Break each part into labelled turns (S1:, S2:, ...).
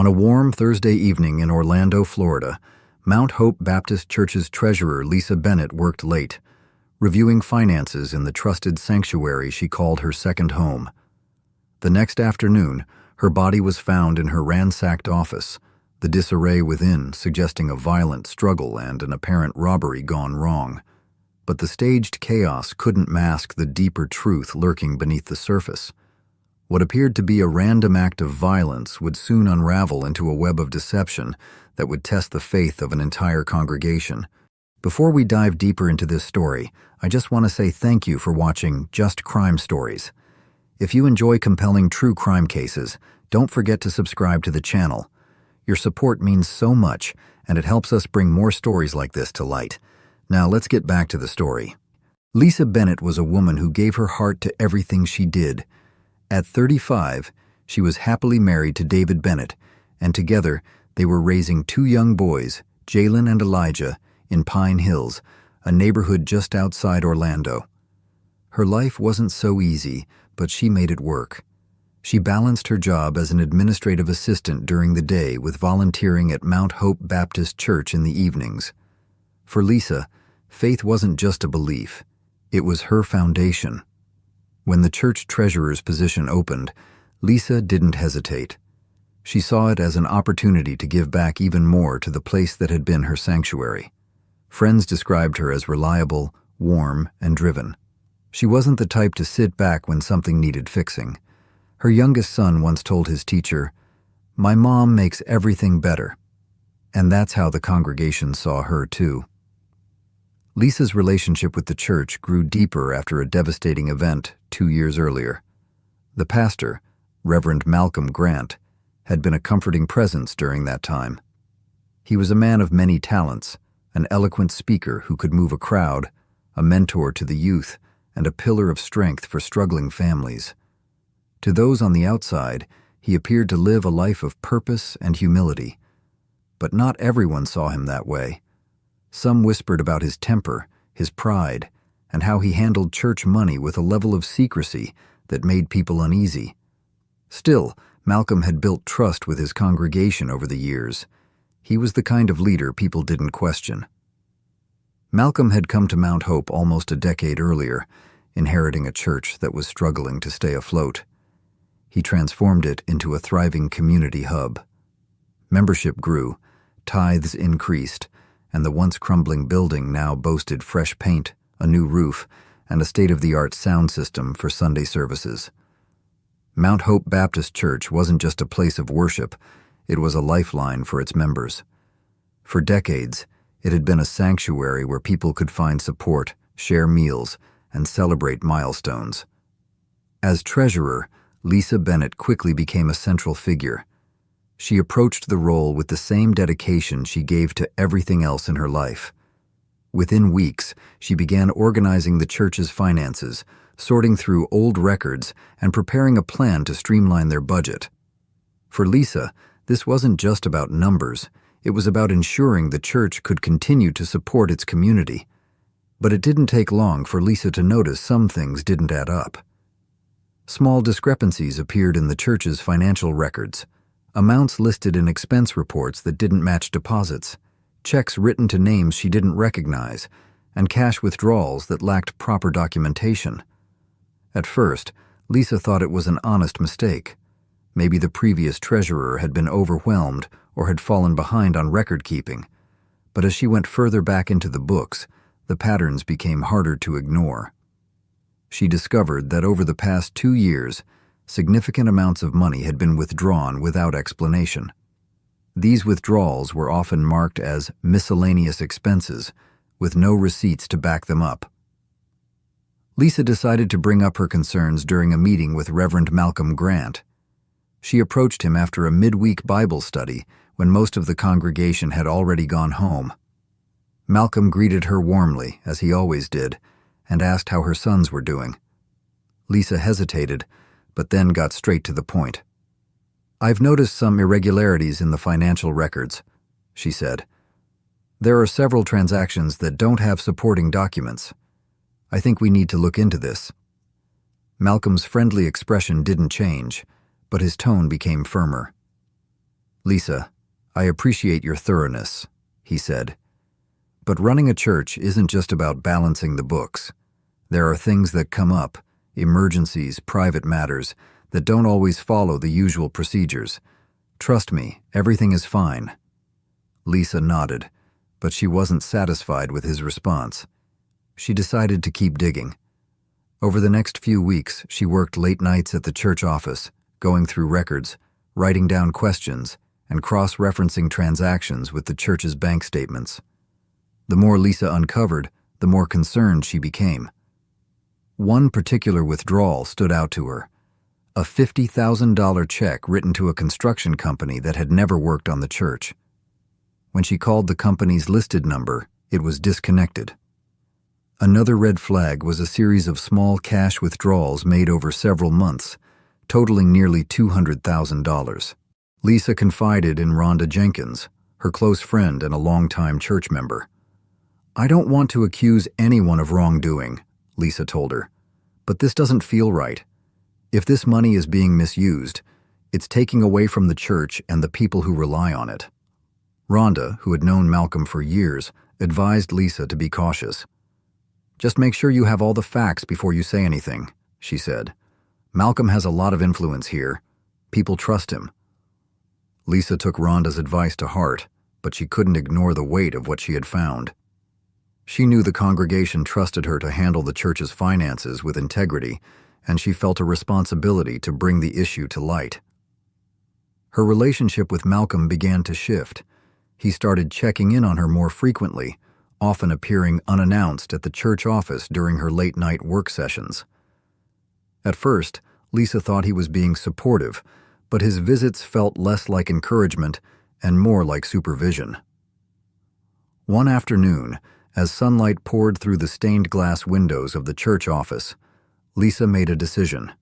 S1: On a warm Thursday evening in Orlando, Florida, Mount Hope Baptist Church's treasurer Lisa Bennett worked late, reviewing finances in the trusted sanctuary she called her second home. The next afternoon, her body was found in her ransacked office, the disarray within suggesting a violent struggle and an apparent robbery gone wrong. But the staged chaos couldn't mask the deeper truth lurking beneath the surface. What appeared to be a random act of violence would soon unravel into a web of deception that would test the faith of an entire congregation. Before we dive deeper into this story, I just want to say thank you for watching Just Crime Stories. If you enjoy compelling true crime cases, don't forget to subscribe to the channel. Your support means so much, and it helps us bring more stories like this to light. Now let's get back to the story. Lisa Bennett was a woman who gave her heart to everything she did. At 35, she was happily married to David Bennett, and together they were raising two young boys, Jalen and Elijah, in Pine Hills, a neighborhood just outside Orlando. Her life wasn't so easy, but she made it work. She balanced her job as an administrative assistant during the day with volunteering at Mount Hope Baptist Church in the evenings. For Lisa, faith wasn't just a belief, it was her foundation. When the church treasurer's position opened, Lisa didn't hesitate. She saw it as an opportunity to give back even more to the place that had been her sanctuary. Friends described her as reliable, warm, and driven. She wasn't the type to sit back when something needed fixing. Her youngest son once told his teacher, "My mom makes everything better." And that's how the congregation saw her too. Lisa's relationship with the church grew deeper after a devastating event 2 years earlier. The pastor, Reverend Malcolm Grant, had been a comforting presence during that time. He was a man of many talents, an eloquent speaker who could move a crowd, a mentor to the youth, and a pillar of strength for struggling families. To those on the outside, he appeared to live a life of purpose and humility. But not everyone saw him that way. Some whispered about his temper, his pride, and how he handled church money with a level of secrecy that made people uneasy. Still, Malcolm had built trust with his congregation over the years. He was the kind of leader people didn't question. Malcolm had come to Mount Hope almost a decade earlier, inheriting a church that was struggling to stay afloat. He transformed it into a thriving community hub. Membership grew, tithes increased, and the once crumbling building now boasted fresh paint, a new roof, and a state-of-the-art sound system for Sunday services. Mount Hope Baptist Church wasn't just a place of worship, it was a lifeline for its members. For decades, it had been a sanctuary where people could find support, share meals, and celebrate milestones. As treasurer, Lisa Bennett quickly became a central figure. She approached the role with the same dedication she gave to everything else in her life. Within weeks, she began organizing the church's finances, sorting through old records, and preparing a plan to streamline their budget. For Lisa, this wasn't just about numbers, it was about ensuring the church could continue to support its community. But it didn't take long for Lisa to notice some things didn't add up. Small discrepancies appeared in the church's financial records. Amounts listed in expense reports that didn't match deposits, checks written to names she didn't recognize, and cash withdrawals that lacked proper documentation. At first, Lisa thought it was an honest mistake. Maybe the previous treasurer had been overwhelmed or had fallen behind on record keeping. But as she went further back into the books, the patterns became harder to ignore. She discovered that over the past 2 years, significant amounts of money had been withdrawn without explanation. These withdrawals were often marked as miscellaneous expenses, with no receipts to back them up. Lisa decided to bring up her concerns during a meeting with Reverend Malcolm Grant. She approached him after a midweek Bible study when most of the congregation had already gone home. Malcolm greeted her warmly, as he always did, and asked how her sons were doing. Lisa hesitated, but then got straight to the point. "I've noticed some irregularities in the financial records," she said. "There are several transactions that don't have supporting documents. I think we need to look into this." Malcolm's friendly expression didn't change, but his tone became firmer. "Lisa, I appreciate your thoroughness," he said. "But running a church isn't just about balancing the books. There are things that come up, emergencies, private matters, that don't always follow the usual procedures. Trust me, everything is fine." Lisa nodded, but she wasn't satisfied with his response. She decided to keep digging. Over the next few weeks, she worked late nights at the church office, going through records, writing down questions, and cross-referencing transactions with the church's bank statements. The more Lisa uncovered, the more concerned she became. One particular withdrawal stood out to her: a $50,000 check written to a construction company that had never worked on the church. When she called the company's listed number, it was disconnected. Another red flag was a series of small cash withdrawals made over several months, totaling nearly $200,000. Lisa confided in Rhonda Jenkins, her close friend and a longtime church member. "I don't want to accuse anyone of wrongdoing," Lisa told her, "but this doesn't feel right. If this money is being misused, it's taking away from the church and the people who rely on it." Rhonda, who had known Malcolm for years, advised Lisa to be cautious. "Just make sure you have all the facts before you say anything," she said. "Malcolm has a lot of influence here. People trust him." Lisa took Rhonda's advice to heart, but she couldn't ignore the weight of what she had found. She knew the congregation trusted her to handle the church's finances with integrity, and she felt a responsibility to bring the issue to light. Her relationship with Malcolm began to shift. He started checking in on her more frequently, often appearing unannounced at the church office during her late-night work sessions. At first, Lisa thought he was being supportive, but his visits felt less like encouragement and more like supervision. One afternoon, as sunlight poured through the stained glass windows of the church office, Lisa made a decision.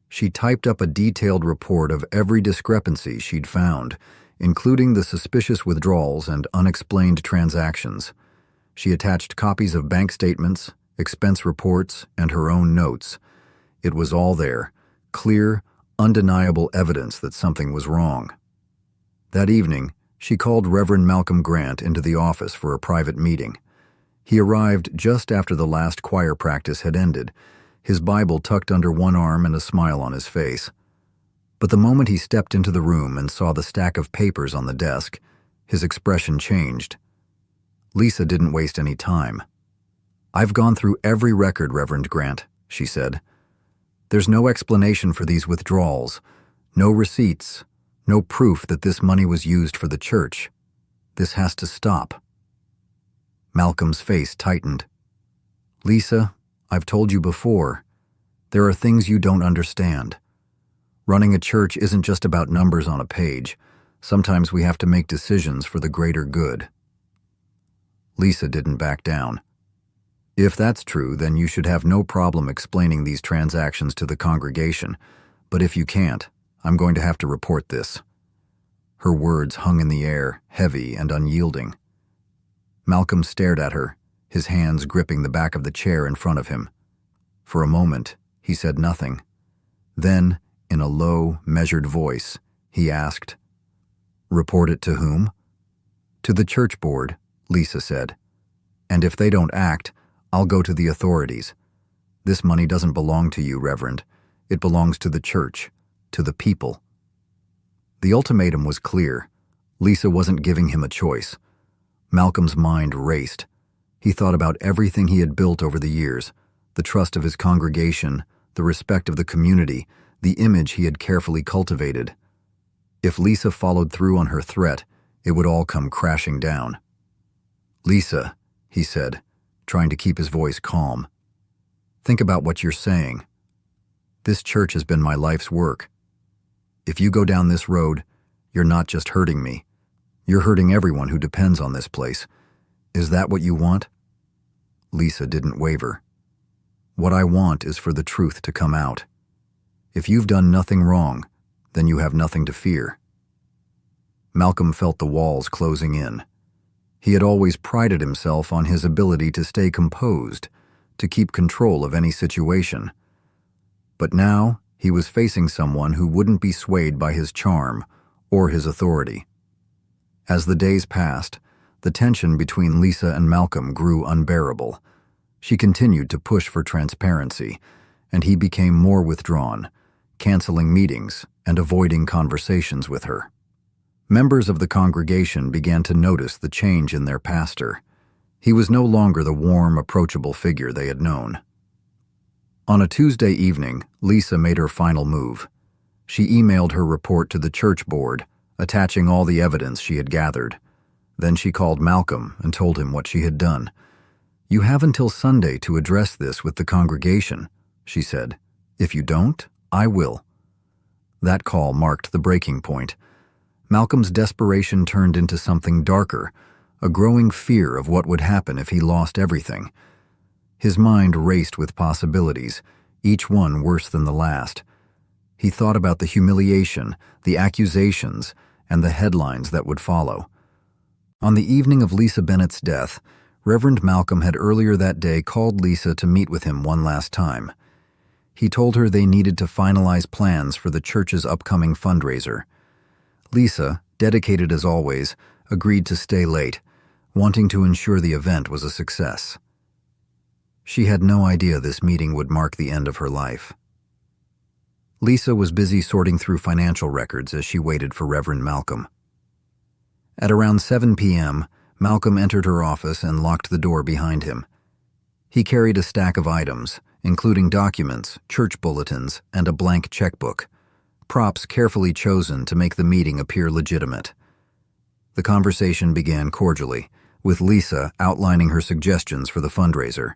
S1: She typed up a detailed report of every discrepancy she'd found, including the suspicious withdrawals and unexplained transactions. She attached copies of bank statements, expense reports, and her own notes. It was all there, clear, undeniable evidence that something was wrong. That evening, she called Reverend Malcolm Grant into the office for a private meeting. He arrived just after the last choir practice had ended, his Bible tucked under one arm and a smile on his face. But the moment he stepped into the room and saw the stack of papers on the desk, his expression changed. Lisa didn't waste any time. "I've gone through every record, Reverend Grant," she said. "There's no explanation for these withdrawals, no receipts, no proof that this money was used for the church. This has to stop." Malcolm's face tightened. "Lisa, I've told you before, there are things you don't understand. Running a church isn't just about numbers on a page. Sometimes we have to make decisions for the greater good." Lisa didn't back down. "If that's true, then you should have no problem explaining these transactions to the congregation. But if you can't, I'm going to have to report this." Her words hung in the air, heavy and unyielding. Malcolm stared at her, his hands gripping the back of the chair in front of him. For a moment, he said nothing. Then, in a low, measured voice, he asked, "Report it to whom?" "To the church board," Lisa said. "And if they don't act, I'll go to the authorities. This money doesn't belong to you, Reverend. It belongs to the church, to the people." The ultimatum was clear. Lisa wasn't giving him a choice. Malcolm's mind raced. He thought about everything he had built over the years, the trust of his congregation, the respect of the community, the image he had carefully cultivated. If Lisa followed through on her threat, it would all come crashing down. "Lisa," he said, trying to keep his voice calm, "think about what you're saying. This church has been my life's work. If you go down this road, you're not just hurting me. You're hurting everyone who depends on this place. Is that what you want?" Lisa didn't waver. "What I want is for the truth to come out. If you've done nothing wrong, then you have nothing to fear." Malcolm felt the walls closing in. He had always prided himself on his ability to stay composed, to keep control of any situation. But now he was facing someone who wouldn't be swayed by his charm or his authority. As the days passed, the tension between Lisa and Malcolm grew unbearable. She continued to push for transparency, and he became more withdrawn, canceling meetings and avoiding conversations with her. Members of the congregation began to notice the change in their pastor. He was no longer the warm, approachable figure they had known. On a Tuesday evening, Lisa made her final move. She emailed her report to the church board, attaching all the evidence she had gathered. Then she called Malcolm and told him what she had done. "You have until Sunday to address this with the congregation," she said. "If you don't, I will." That call marked the breaking point. Malcolm's desperation turned into something darker, a growing fear of what would happen if he lost everything. His mind raced with possibilities, each one worse than the last. He thought about the humiliation, the accusations, and the headlines that would follow. On the evening of Lisa Bennett's death, Reverend Malcolm had earlier that day called Lisa to meet with him one last time. He told her they needed to finalize plans for the church's upcoming fundraiser. Lisa, dedicated as always, agreed to stay late, wanting to ensure the event was a success. She had no idea this meeting would mark the end of her life. Lisa was busy sorting through financial records as she waited for Reverend Malcolm. At around 7 p.m., Malcolm entered her office and locked the door behind him. He carried a stack of items, including documents, church bulletins, and a blank checkbook, props carefully chosen to make the meeting appear legitimate. The conversation began cordially, with Lisa outlining her suggestions for the fundraiser.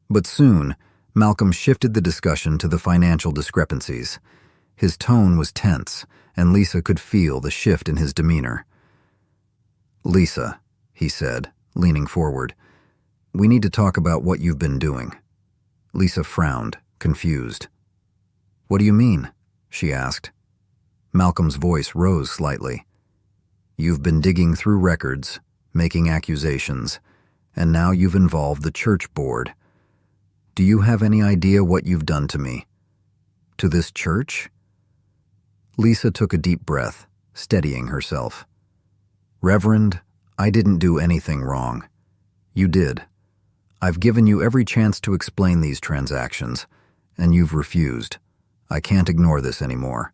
S1: But soon, Malcolm shifted the discussion to the financial discrepancies. His tone was tense, and Lisa could feel the shift in his demeanor. "Lisa," he said, leaning forward, "we need to talk about what you've been doing." Lisa frowned, confused. "What do you mean?" she asked. Malcolm's voice rose slightly. "You've been digging through records, making accusations, and now you've involved the church board. Do you have any idea what you've done to me? To this church?" Lisa took a deep breath, steadying herself. "Reverend, I didn't do anything wrong. You did. I've given you every chance to explain these transactions, and you've refused. I can't ignore this anymore."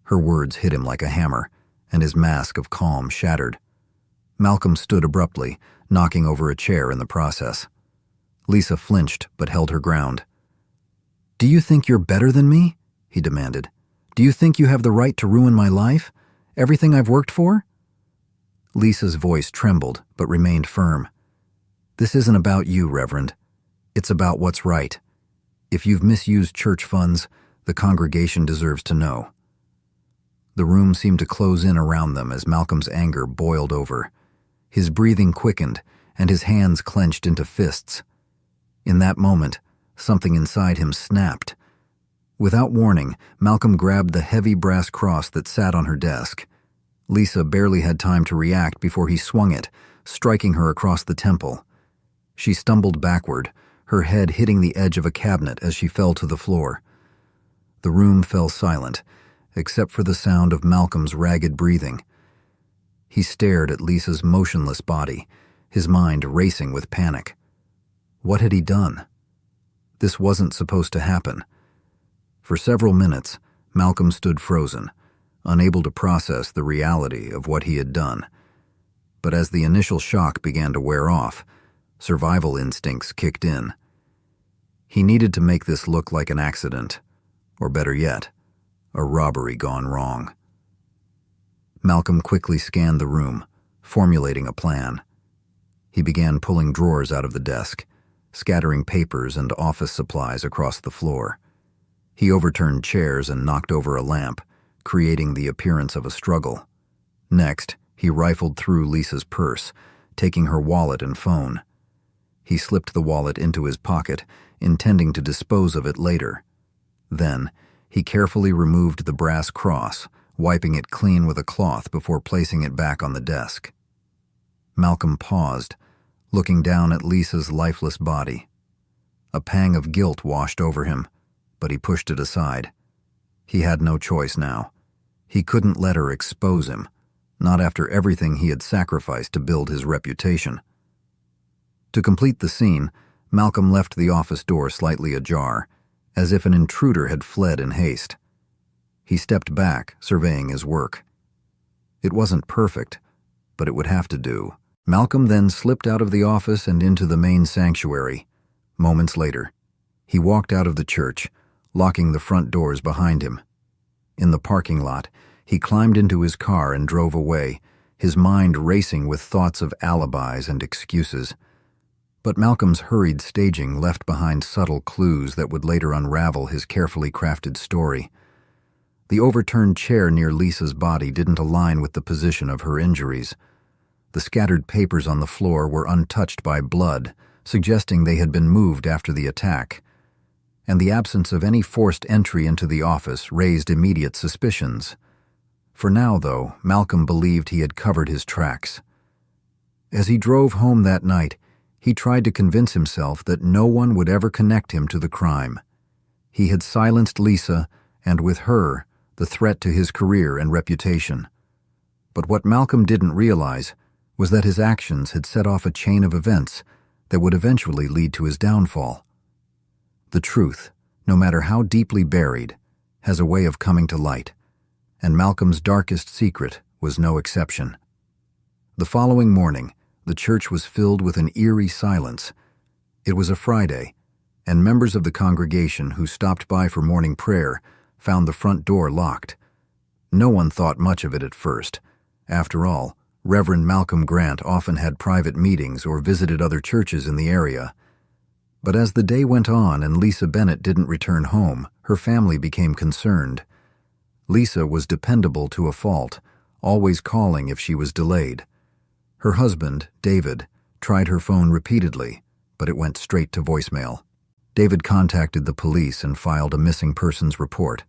S1: Her words hit him like a hammer, and his mask of calm shattered. Malcolm stood abruptly, knocking over a chair in the process. Lisa flinched but held her ground. "Do you think you're better than me?" he demanded. "Do you think you have the right to ruin my life? Everything I've worked for?" Lisa's voice trembled but remained firm. "This isn't about you, Reverend. It's about what's right. If you've misused church funds, the congregation deserves to know." The room seemed to close in around them as Malcolm's anger boiled over. His breathing quickened, and his hands clenched into fists. In that moment, something inside him snapped. Without warning, Malcolm grabbed the heavy brass cross that sat on her desk. Lisa barely had time to react before he swung it, striking her across the temple. She stumbled backward, her head hitting the edge of a cabinet as she fell to the floor. The room fell silent, except for the sound of Malcolm's ragged breathing. He stared at Lisa's motionless body, his mind racing with panic. What had he done? This wasn't supposed to happen. For several minutes, Malcolm stood frozen, unable to process the reality of what he had done. But as the initial shock began to wear off, survival instincts kicked in. He needed to make this look like an accident, or better yet, a robbery gone wrong. Malcolm quickly scanned the room, formulating a plan. He began pulling drawers out of the desk, scattering papers and office supplies across the floor. He overturned chairs and knocked over a lamp, creating the appearance of a struggle. Next, he rifled through Lisa's purse, taking her wallet and phone. He slipped the wallet into his pocket, intending to dispose of it later. Then, he carefully removed the brass cross, wiping it clean with a cloth before placing it back on the desk. Malcolm paused, looking down at Lisa's lifeless body. A pang of guilt washed over him, but he pushed it aside. He had no choice now. He couldn't let her expose him, not after everything he had sacrificed to build his reputation. To complete the scene, Malcolm left the office door slightly ajar, as if an intruder had fled in haste. He stepped back, surveying his work. It wasn't perfect, but it would have to do. Malcolm then slipped out of the office and into the main sanctuary. Moments later, he walked out of the church, locking the front doors behind him. In the parking lot, he climbed into his car and drove away, his mind racing with thoughts of alibis and excuses. But Malcolm's hurried staging left behind subtle clues that would later unravel his carefully crafted story. The overturned chair near Lisa's body didn't align with the position of her injuries. The scattered papers on the floor were untouched by blood, suggesting they had been moved after the attack. And the absence of any forced entry into the office raised immediate suspicions. For now, though, Malcolm believed he had covered his tracks. As he drove home that night, he tried to convince himself that no one would ever connect him to the crime. He had silenced Lisa, and with her, the threat to his career and reputation. But what Malcolm didn't realize was that his actions had set off a chain of events that would eventually lead to his downfall. The truth, no matter how deeply buried, has a way of coming to light, and Malcolm's darkest secret was no exception. The following morning, the church was filled with an eerie silence. It was a Friday, and members of the congregation who stopped by for morning prayer found the front door locked. No one thought much of it at first. After all, Reverend Malcolm Grant often had private meetings or visited other churches in the area. But as the day went on and Lisa Bennett didn't return home, her family became concerned. Lisa was dependable to a fault, always calling if she was delayed. Her husband, David, tried her phone repeatedly, but it went straight to voicemail. David contacted the police and filed a missing persons report.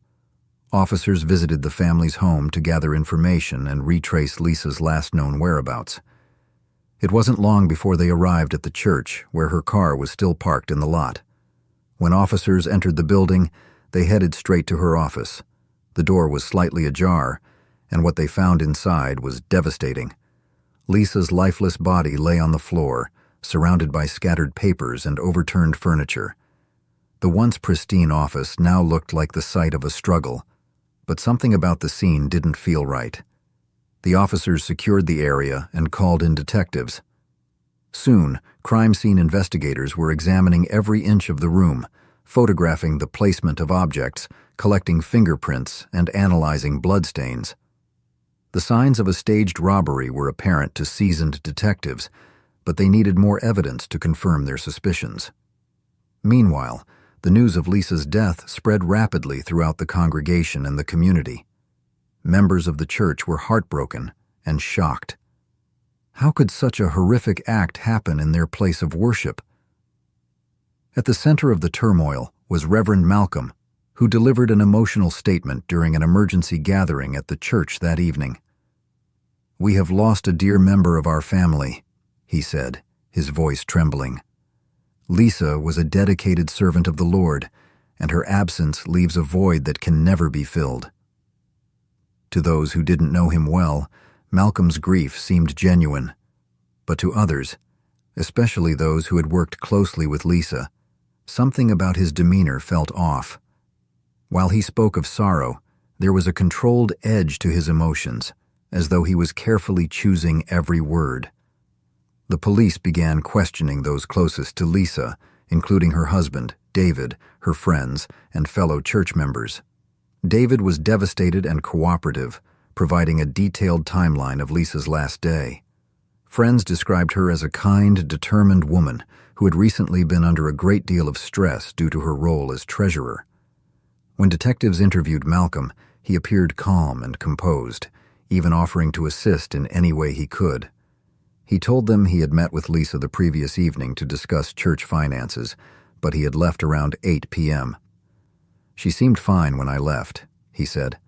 S1: Officers visited the family's home to gather information and retrace Lisa's last known whereabouts. It wasn't long before they arrived at the church, where her car was still parked in the lot. When officers entered the building, they headed straight to her office. The door was slightly ajar, and what they found inside was devastating. Lisa's lifeless body lay on the floor, surrounded by scattered papers and overturned furniture. The once pristine office now looked like the site of a struggle, but something about the scene didn't feel right. The officers secured the area and called in detectives. Soon, crime scene investigators were examining every inch of the room, photographing the placement of objects, collecting fingerprints, and analyzing bloodstains. The signs of a staged robbery were apparent to seasoned detectives, but they needed more evidence to confirm their suspicions. Meanwhile, the news of Lisa's death spread rapidly throughout the congregation and the community. Members of the church were heartbroken and shocked. How could such a horrific act happen in their place of worship? At the center of the turmoil was Reverend Malcolm, who delivered an emotional statement during an emergency gathering at the church that evening. "We have lost a dear member of our family," he said, his voice trembling. "Lisa was a dedicated servant of the Lord, and her absence leaves a void that can never be filled." To those who didn't know him well, Malcolm's grief seemed genuine. But to others, especially those who had worked closely with Lisa, something about his demeanor felt off. While he spoke of sorrow, there was a controlled edge to his emotions, as though he was carefully choosing every word. The police began questioning those closest to Lisa, including her husband, David, her friends, and fellow church members. David was devastated and cooperative, providing a detailed timeline of Lisa's last day. Friends described her as a kind, determined woman who had recently been under a great deal of stress due to her role as treasurer. When detectives interviewed Malcolm, he appeared calm and composed, even offering to assist in any way he could. He told them he had met with Lisa the previous evening to discuss church finances, but he had left around 8 p.m. "She seemed fine when I left," he said.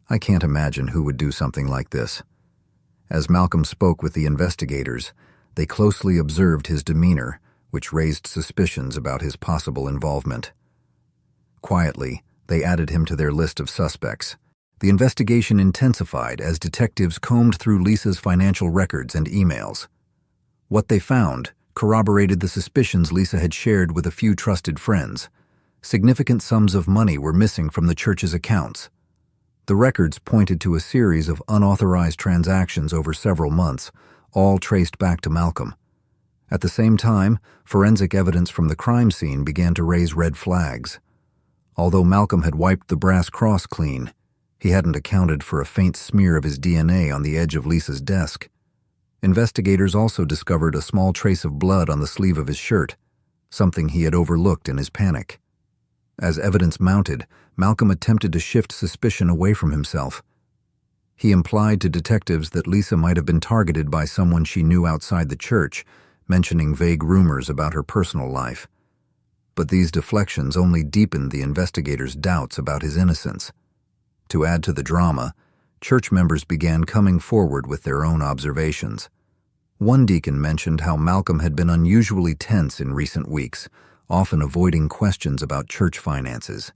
S1: "I can't imagine who would do something like this." As Malcolm spoke with the investigators, they closely observed his demeanor, which raised suspicions about his possible involvement. Quietly, they added him to their list of suspects. The investigation intensified as detectives combed through Lisa's financial records and emails. What they found corroborated the suspicions Lisa had shared with a few trusted friends. Significant sums of money were missing from the church's accounts. The records pointed to a series of unauthorized transactions over several months, all traced back to Malcolm. At the same time, forensic evidence from the crime scene began to raise red flags. Although Malcolm had wiped the brass cross clean, he hadn't accounted for a faint smear of his DNA on the edge of Lisa's desk. Investigators also discovered a small trace of blood on the sleeve of his shirt, something he had overlooked in his panic. As evidence mounted, Malcolm attempted to shift suspicion away from himself. He implied to detectives that Lisa might have been targeted by someone she knew outside the church, mentioning vague rumors about her personal life. But these deflections only deepened the investigators' doubts about his innocence. To add to the drama, church members began coming forward with their own observations. One deacon mentioned how Malcolm had been unusually tense in recent weeks, often avoiding questions about church finances.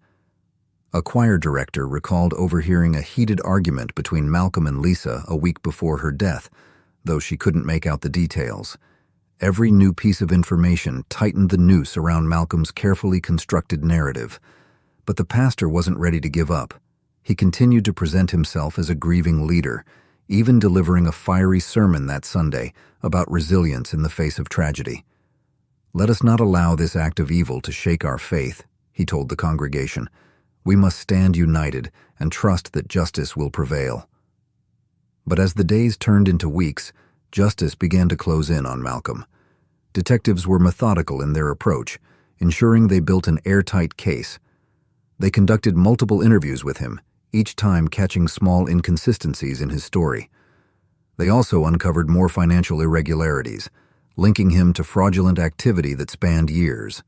S1: A choir director recalled overhearing a heated argument between Malcolm and Lisa a week before her death, though she couldn't make out the details. Every new piece of information tightened the noose around Malcolm's carefully constructed narrative. But the pastor wasn't ready to give up. He continued to present himself as a grieving leader, even delivering a fiery sermon that Sunday about resilience in the face of tragedy. "Let us not allow this act of evil to shake our faith," he told the congregation. "We must stand united and trust that justice will prevail." But as the days turned into weeks, justice began to close in on Malcolm. Detectives were methodical in their approach, ensuring they built an airtight case. They conducted multiple interviews with him, each time catching small inconsistencies in his story. They also uncovered more financial irregularities, linking him to fraudulent activity that spanned years.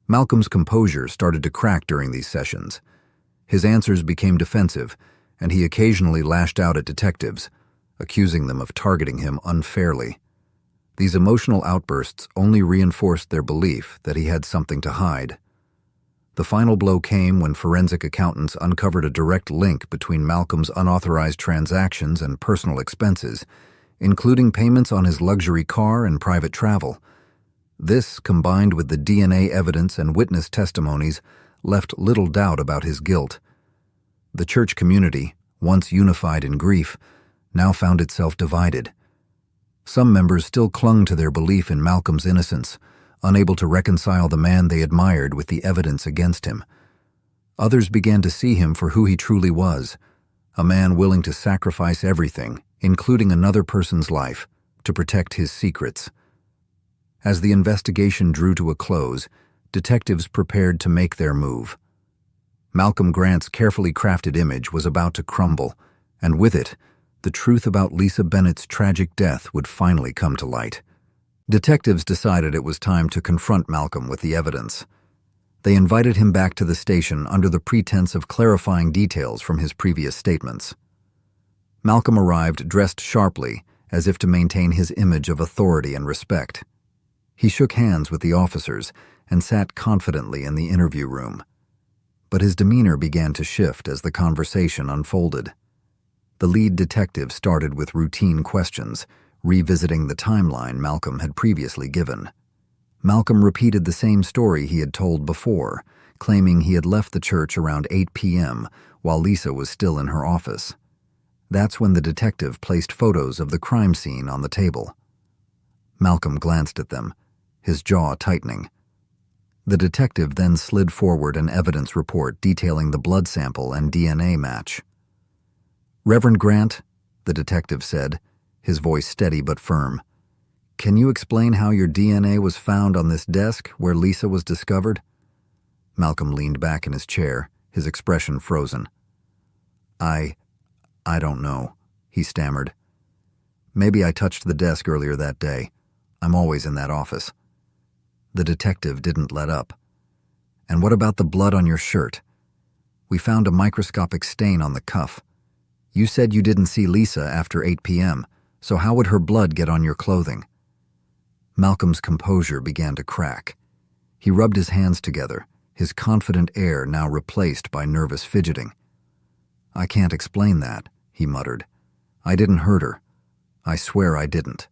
S1: Malcolm's composure started to crack during these sessions. His answers became defensive, and he occasionally lashed out at detectives, accusing them of targeting him unfairly. These emotional outbursts only reinforced their belief that he had something to hide. The final blow came when forensic accountants uncovered a direct link between Malcolm's unauthorized transactions and personal expenses, including payments on his luxury car and private travel. This, combined with the DNA evidence and witness testimonies, left little doubt about his guilt. The church community, once unified in grief, now found itself divided. Some members still clung to their belief in Malcolm's innocence, unable to reconcile the man they admired with the evidence against him. Others began to see him for who he truly was, a man willing to sacrifice everything, including another person's life, to protect his secrets. As the investigation drew to a close, detectives prepared to make their move. Malcolm Grant's carefully crafted image was about to crumble, and with it, the truth about Lisa Bennett's tragic death would finally come to light. Detectives decided it was time to confront Malcolm with the evidence. They invited him back to the station under the pretense of clarifying details from his previous statements. Malcolm arrived dressed sharply, as if to maintain his image of authority and respect. He shook hands with the officers and sat confidently in the interview room. But his demeanor began to shift as the conversation unfolded. The lead detective started with routine questions, revisiting the timeline Malcolm had previously given. Malcolm repeated the same story he had told before, claiming he had left the church around 8 p.m. while Lisa was still in her office. That's when the detective placed photos of the crime scene on the table. Malcolm glanced at them, his jaw tightening. The detective then slid forward an evidence report detailing the blood sample and DNA match. "Reverend Grant," the detective said, his voice steady but firm, "can you explain how your DNA was found on this desk where Lisa was discovered?" Malcolm leaned back in his chair, his expression frozen. I don't know," he stammered. "Maybe I touched the desk earlier that day. I'm always in that office." The detective didn't let up. "And what about the blood on your shirt? We found a microscopic stain on the cuff. You said you didn't see Lisa after 8 p.m., so how would her blood get on your clothing?" Malcolm's composure began to crack. He rubbed his hands together, his confident air now replaced by nervous fidgeting. "I can't explain that," he muttered. "I didn't hurt her. I swear I didn't."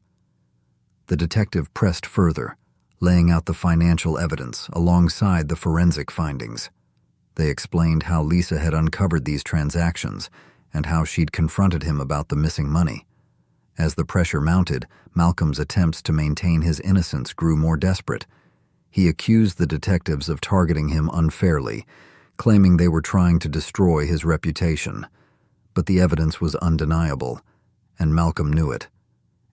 S1: The detective pressed further, laying out the financial evidence alongside the forensic findings. They explained how Lisa had uncovered these transactions and how she'd confronted him about the missing money. As the pressure mounted, Malcolm's attempts to maintain his innocence grew more desperate. He accused the detectives of targeting him unfairly, claiming they were trying to destroy his reputation. But the evidence was undeniable, and Malcolm knew it.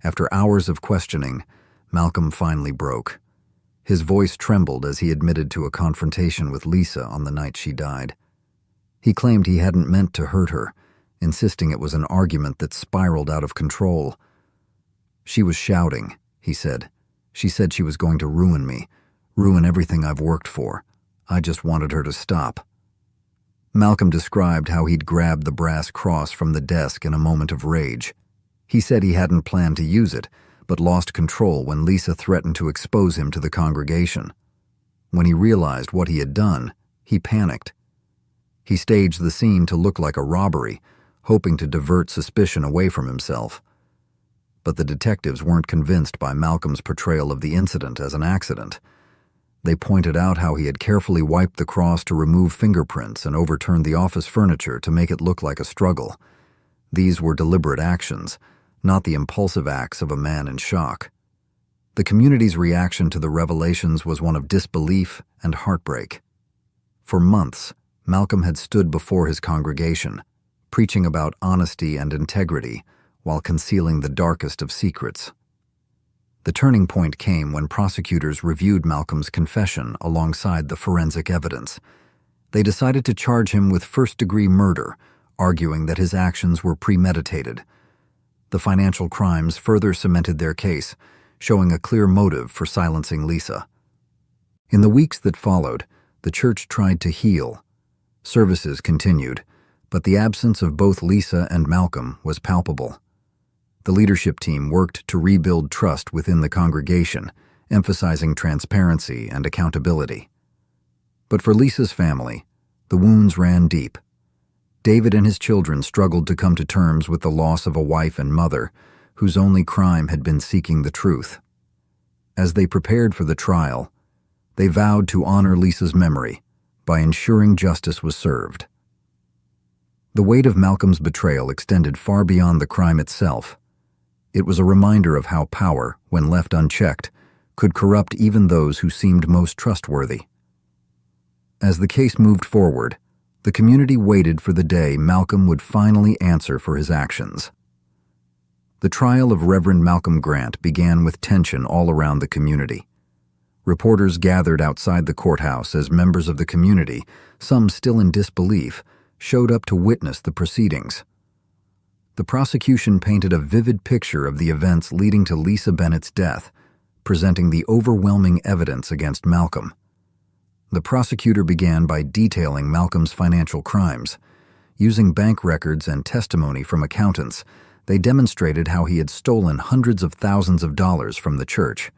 S1: After hours of questioning, Malcolm finally broke. His voice trembled as he admitted to a confrontation with Lisa on the night she died. He claimed he hadn't meant to hurt her, insisting it was an argument that spiraled out of control. "She was shouting," he said. "She said she was going to ruin me, ruin everything I've worked for. I just wanted her to stop." Malcolm described how he'd grabbed the brass cross from the desk in a moment of rage. He said he hadn't planned to use it, but lost control when Lisa threatened to expose him to the congregation. When he realized what he had done, he panicked. He staged the scene to look like a robbery, hoping to divert suspicion away from himself. But the detectives weren't convinced by Malcolm's portrayal of the incident as an accident. They pointed out how he had carefully wiped the cross to remove fingerprints and overturned the office furniture to make it look like a struggle. These were deliberate actions, not the impulsive acts of a man in shock. The community's reaction to the revelations was one of disbelief and heartbreak. For months, Malcolm had stood before his congregation, preaching about honesty and integrity while concealing the darkest of secrets. The turning point came when prosecutors reviewed Malcolm's confession alongside the forensic evidence. They decided to charge him with first-degree murder, arguing that his actions were premeditated. The financial crimes further cemented their case, showing a clear motive for silencing Lisa. In the weeks that followed, the church tried to heal. Services continued, but the absence of both Lisa and Malcolm was palpable. The leadership team worked to rebuild trust within the congregation, emphasizing transparency and accountability. But for Lisa's family, the wounds ran deep. David and his children struggled to come to terms with the loss of a wife and mother, whose only crime had been seeking the truth. As they prepared for the trial, they vowed to honor Lisa's memory by ensuring justice was served. The weight of Malcolm's betrayal extended far beyond the crime itself. It was a reminder of how power, when left unchecked, could corrupt even those who seemed most trustworthy. As the case moved forward, the community waited for the day Malcolm would finally answer for his actions. The trial of Reverend Malcolm Grant began with tension all around the community. Reporters gathered outside the courthouse as members of the community, some still in disbelief, showed up to witness the proceedings. The prosecution painted a vivid picture of the events leading to Lisa Bennett's death, presenting the overwhelming evidence against Malcolm. The prosecutor began by detailing Malcolm's financial crimes. Using bank records and testimony from accountants, they demonstrated how he had stolen hundreds of thousands of dollars from the church.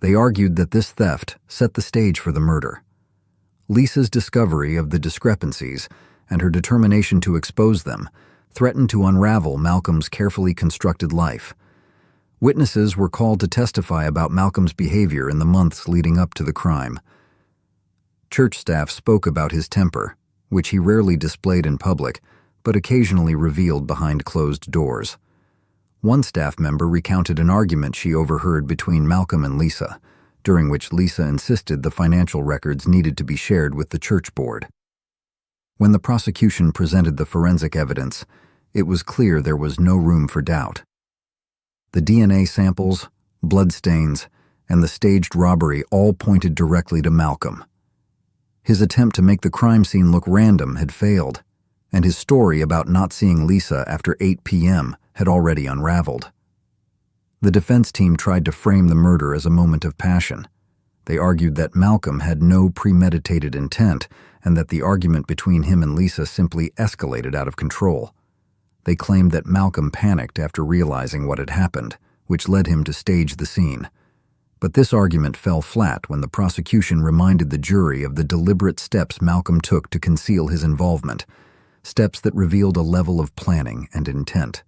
S1: They argued that this theft set the stage for the murder. Lisa's discovery of the discrepancies and her determination to expose them threatened to unravel Malcolm's carefully constructed life. Witnesses were called to testify about Malcolm's behavior in the months leading up to the crime. Church staff spoke about his temper, which he rarely displayed in public, but occasionally revealed behind closed doors. One staff member recounted an argument she overheard between Malcolm and Lisa, during which Lisa insisted the financial records needed to be shared with the church board. When the prosecution presented the forensic evidence, it was clear there was no room for doubt. The DNA samples, bloodstains, and the staged robbery all pointed directly to Malcolm. His attempt to make the crime scene look random had failed, and his story about not seeing Lisa after 8 p.m. had already unraveled. The defense team tried to frame the murder as a moment of passion. They argued that Malcolm had no premeditated intent and that the argument between him and Lisa simply escalated out of control. They claimed that Malcolm panicked after realizing what had happened, which led him to stage the scene. But this argument fell flat when the prosecution reminded the jury of the deliberate steps Malcolm took to conceal his involvement, steps that revealed a level of planning and intent.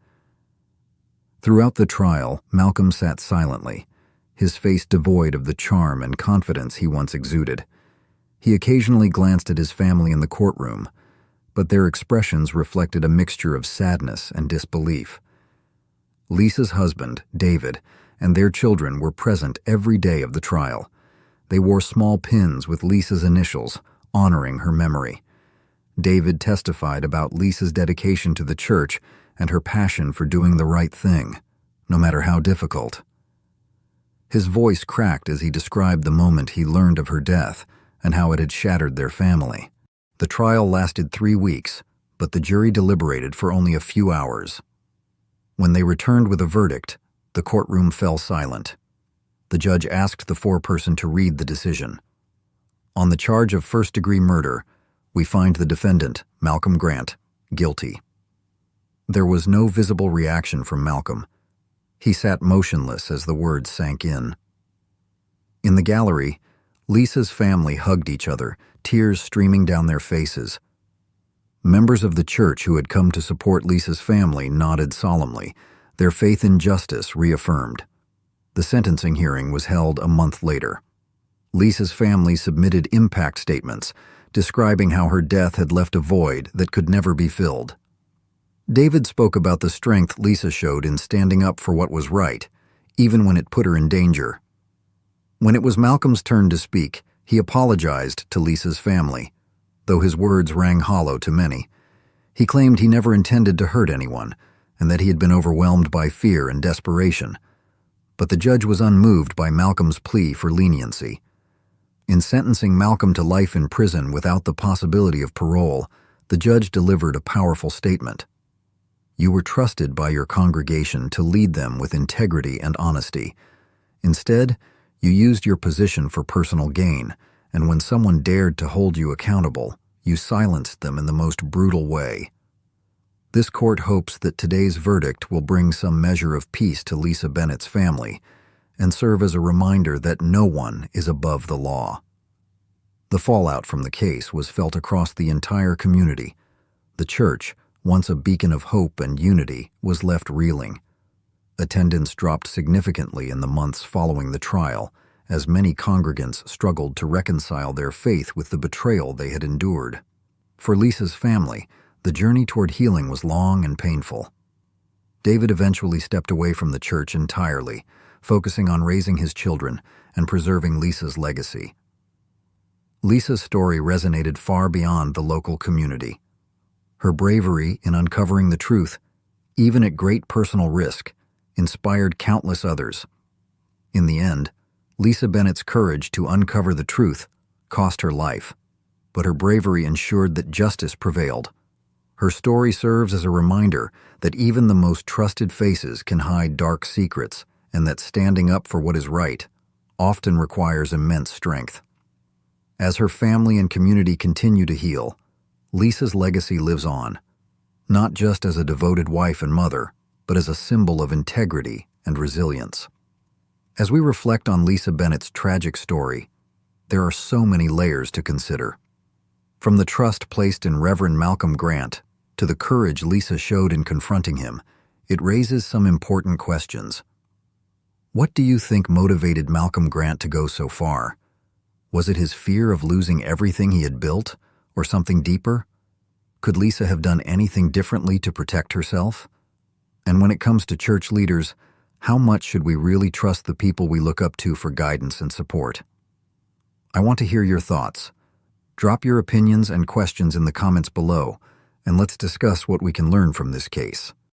S1: Throughout the trial, Malcolm sat silently, his face devoid of the charm and confidence he once exuded. He occasionally glanced at his family in the courtroom, but their expressions reflected a mixture of sadness and disbelief. Lisa's husband, David, and their children were present every day of the trial. They wore small pins with Lisa's initials, honoring her memory. David testified about Lisa's dedication to the church and her passion for doing the right thing, no matter how difficult. His voice cracked as he described the moment he learned of her death and how it had shattered their family. The trial lasted 3 weeks, but the jury deliberated for only a few hours. When they returned with a verdict, the courtroom fell silent. The judge asked the foreperson to read the decision. On the charge of first-degree murder, we find the defendant, Malcolm Grant, guilty. There was no visible reaction from Malcolm. He sat motionless as the words sank in. In the gallery, Lisa's family hugged each other, tears streaming down their faces. Members of the church who had come to support Lisa's family nodded solemnly, their faith in justice reaffirmed. The sentencing hearing was held a month later. Lisa's family submitted impact statements, describing how her death had left a void that could never be filled. David spoke about the strength Lisa showed in standing up for what was right, even when it put her in danger. When it was Malcolm's turn to speak, he apologized to Lisa's family, though his words rang hollow to many. He claimed he never intended to hurt anyone, and that he had been overwhelmed by fear and desperation. But the judge was unmoved by Malcolm's plea for leniency. In sentencing Malcolm to life in prison without the possibility of parole, the judge delivered a powerful statement. You were trusted by your congregation to lead them with integrity and honesty. Instead, you used your position for personal gain, and when someone dared to hold you accountable, you silenced them in the most brutal way. This court hopes that today's verdict will bring some measure of peace to Lisa Bennett's family and serve as a reminder that no one is above the law. The fallout from the case was felt across the entire community. The church, once a beacon of hope and unity, was left reeling. Attendance dropped significantly in the months following the trial, as many congregants struggled to reconcile their faith with the betrayal they had endured. For Lisa's family, the journey toward healing was long and painful. David eventually stepped away from the church entirely, focusing on raising his children and preserving Lisa's legacy. Lisa's story resonated far beyond the local community. Her bravery in uncovering the truth, even at great personal risk, inspired countless others. In the end, Lisa Bennett's courage to uncover the truth cost her life, but her bravery ensured that justice prevailed. Her story serves as a reminder that even the most trusted faces can hide dark secrets, and that standing up for what is right often requires immense strength. As her family and community continue to heal, Lisa's legacy lives on, not just as a devoted wife and mother, but as a symbol of integrity and resilience. As we reflect on Lisa Bennett's tragic story, there are so many layers to consider. From the trust placed in Reverend Malcolm Grant to the courage Lisa showed in confronting him, it raises some important questions. What do you think motivated Malcolm Grant to go so far? Was it his fear of losing everything he had built, or something deeper? Could Lisa have done anything differently to protect herself? And when it comes to church leaders, how much should we really trust the people we look up to for guidance and support? I want to hear your thoughts. Drop your opinions and questions in the comments below, and let's discuss what we can learn from this case.